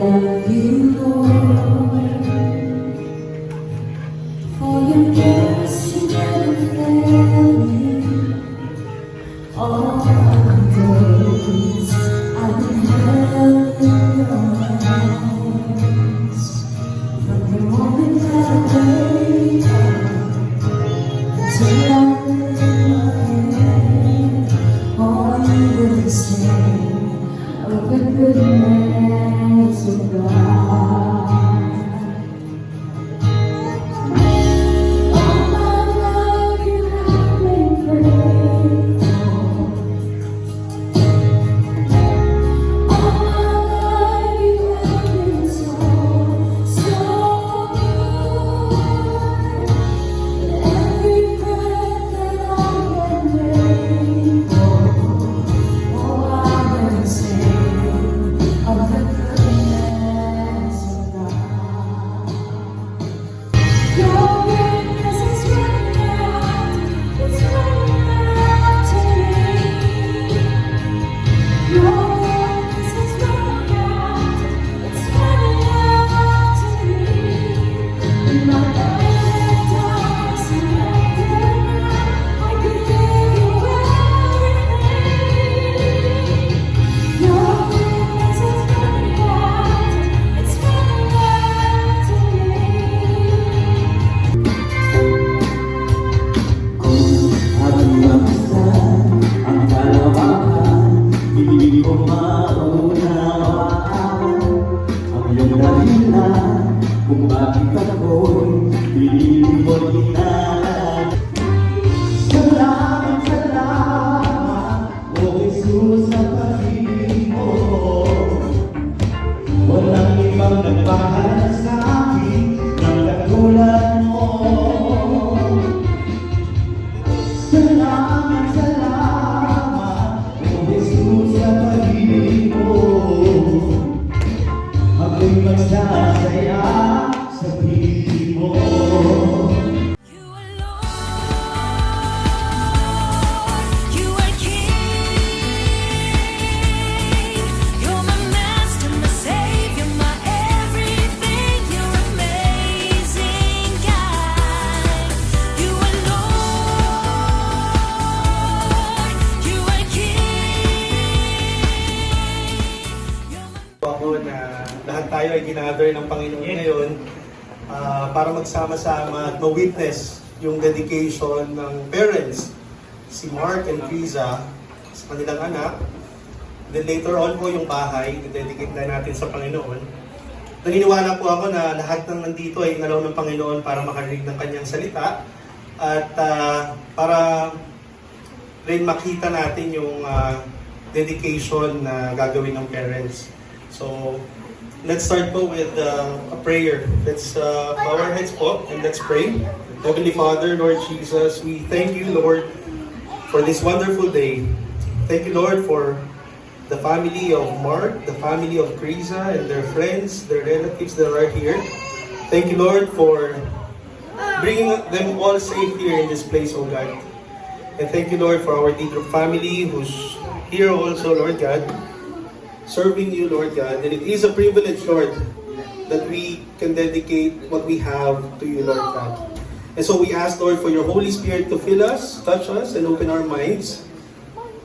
love you, Lord, for your mercy never failed me. All my days I've been held in your hands. From the moment that I wake up till I lay my head, all you will say of the goodness of God. All my life you have been faithful. All my life you have been so, so good. Every breath that I am able, oh, I will sing of the goodness of God. Your goodness is running out, it's running out to me. Your goodness is running out, it's running out to me. In my life, I surrender, I could give you everything. Your goodness is running out, it's running out to me. Aking mabastan ang kalawakan, hindi ko maunawaan ang iyong dahilan kung bakit ako'y pinili mo inalaan. Salamat, salamat, O Jesus, sa pag-ibig mo. Walang ibang nagmahal sa akin ng katulad mo. Salamat, salamat, O Jesus, sa pag-ibig mo. Ako'y magsasaya sa piling mo. You are Lord, you are King. You're my master, my savior, my everything. You're amazing, God. You are Lord, you are King. You're my Ako na lahat tayo ay ginather ng Panginoon ngayon para magsama-sama at ma-witness yung dedication ng parents, si Mark and Criza, sa kanilang anak. Then later on po yung bahay, i-dedicate na natin sa Panginoon. Naniniwala po ako na lahat ng nandito ay inalaw ng Panginoon para makarinig ng kanyang salita at para rin makita natin yung dedication na gagawin ng parents. So, let's start po with a prayer. Let's bow our heads po and let's pray. Heavenly Father, Lord Jesus, we thank you, Lord, for this wonderful day. Thank you, Lord, for the family of Mark, the family of Criza, and their friends, their relatives that are here. Thank you, Lord, for bringing them all safe here in this place, oh God. And thank you, Lord, for our Tito family who's here also, Lord God, serving you, Lord God. And it is a privilege, Lord, that we can dedicate what we have to you, Lord God. And so we ask, Lord, for your Holy Spirit to fill us, touch us, and open our minds.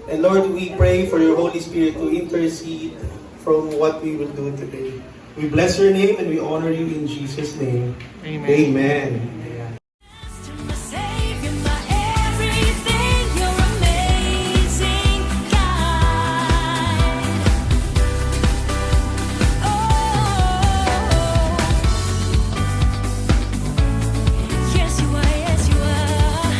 And Lord, we pray for your Holy Spirit to intercede from what we will do today. We bless your name and we honor you in Jesus' name. Amen. Amen. master, my savior, my everything. You're amazing, God. Oh, yes you are, yes you are.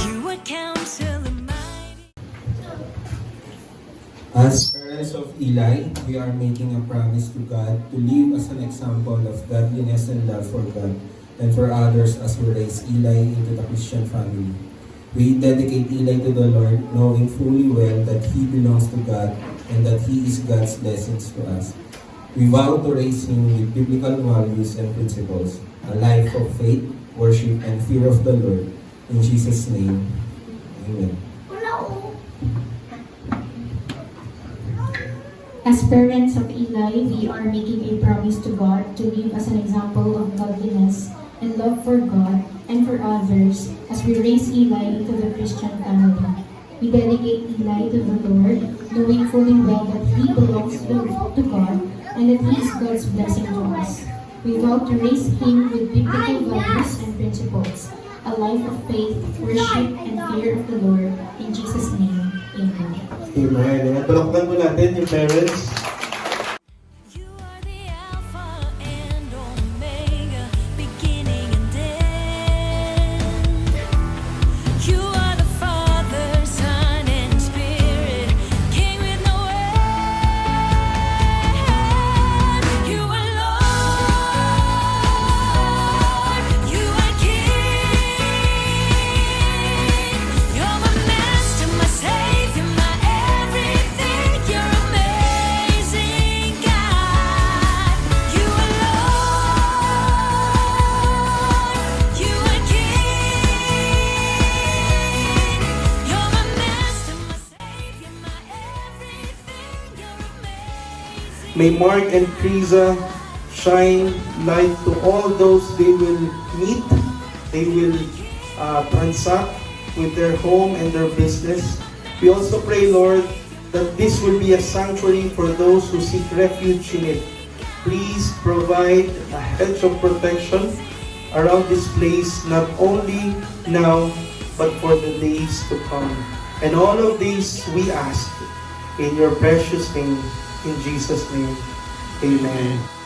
You are Counselor mighty. As parents of Eli, we are making a promise to God to live as an example of godliness and love for God and for others as we raise Eli into the Christian family. We dedicate Eli to the Lord, knowing fully well that he belongs to God and that he is God's blessings to us. We vow to raise him with biblical values and principles, a life of faith, worship, and fear of the Lord. In Jesus' name, amen. As parents of Eli, we are making a promise to God to live as an example of godliness and love for God and for others as we raise Eli into the Christian family. We dedicate Eli to the Lord, knowing fully well that he belongs to God and that he is God's blessing to us. We vow to raise him with biblical values and principles, a life of faith, worship, and fear of the Lord. In Jesus' name, amen. Amen. Ayan, palakpakan po natin yung parents. You are the Alpha and Omega, beginning and end. You are the Father, Son, and Spirit, King with no end. You are Lord, you are King. You're my Master, my Savior, my everything. You're amazing, God. You are Lord, you are King. You're my Master, my Savior, my everything. You're amazing. May Mark and Criza shine light to all those they will meet. They will transact with their home and their business. We also pray, Lord, that this will be a sanctuary for those who seek refuge in it. Please provide a hedge of protection around this place, not only now, but for the days to come. And all of these we ask in your precious name, in Jesus' name. Amen.